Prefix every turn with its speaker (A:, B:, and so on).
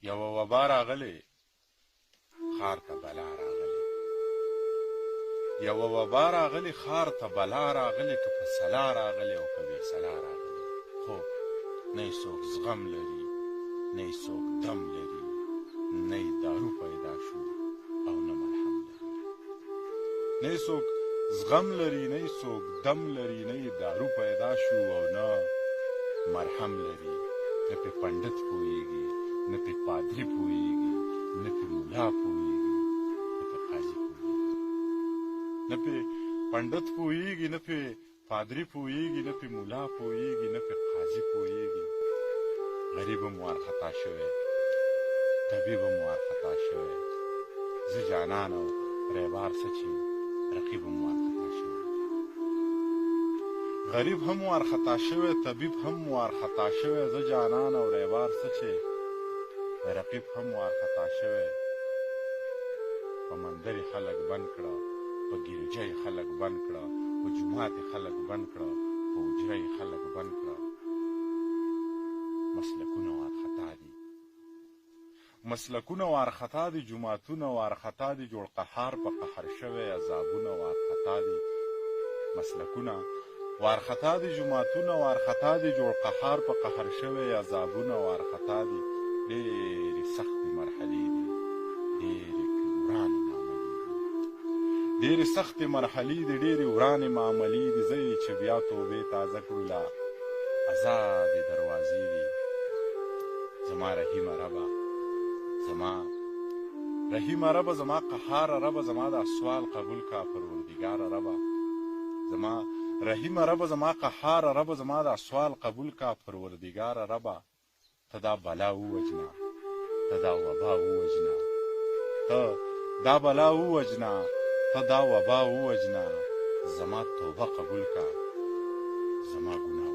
A: یوه وبا راغلې ښار ته بلا راغلې یوه وبا راغلې ښار ته بلا راغلې که په سلا راغلې او که بې سلا راغلې خو نه یې څوک زغم لري نه یې څوک دم لري نه یې دارو پیدا شو او نه مرهم لري نه یې څوک زغم لري نه یې څوک دم لري نه یې دارو پیدا شو او نه مرهم لري نه پې پنډت پوهېږي نه پې پادري پوهېږي نه پې ملا پوهېږي نه پې قاضي پوهېږي نه پې پنډت پوهېږي نه پې پادري پوهېږي نه پې ملا پوهېږي نه پې قاضي پوهېږي غریب هم وارخطا شوی طبیب هم وارخطا شوی زه جانان او ریبار څه چې رقیب هم وارخطا شوی غریب هم وارخطا شوی طبیب هم وارخطا شوی زه جانان او ریبار څه چې رقیب هم وارخطا شوی په مندرې خلک بند کړه په ګیرجۍ خلک بند کړه په جومات خلک بند کړه په حجره خلک بند کړه مسلکونه وارخطا دي مسلکونه وارخطا دي جوماتونه وارخطا دي جوړ قهار په قهر شوی عذابونه وارخطا دي مسلکونه وارخطا دي جوماتونه وارخطا دي جوړ قهار په قهر شوی عذابونه وارخطا دي ډېرې سختې مرحلې دي ډېرې ورانې معاملې دي ډېرې سختې مرحلې دي ډېرې ورانې معاملې دي زه یې چې بیا توبې تازه کړو لا ازادې دروازې دي زما رحیمه ربه زما رحیمه ربه زما قهاره ربه زما دا سوال قبول کا پروردګاره ربه زما رحیمه ربه زما قهاره ربه زما دا سوال قبول کا پروردګاره ربه ته دا بلا ووجنه ته دا وبا ووجنه ته دا بلا ووجنه ته دا وبا ووجنه زما توبه قبول کا زما ګناه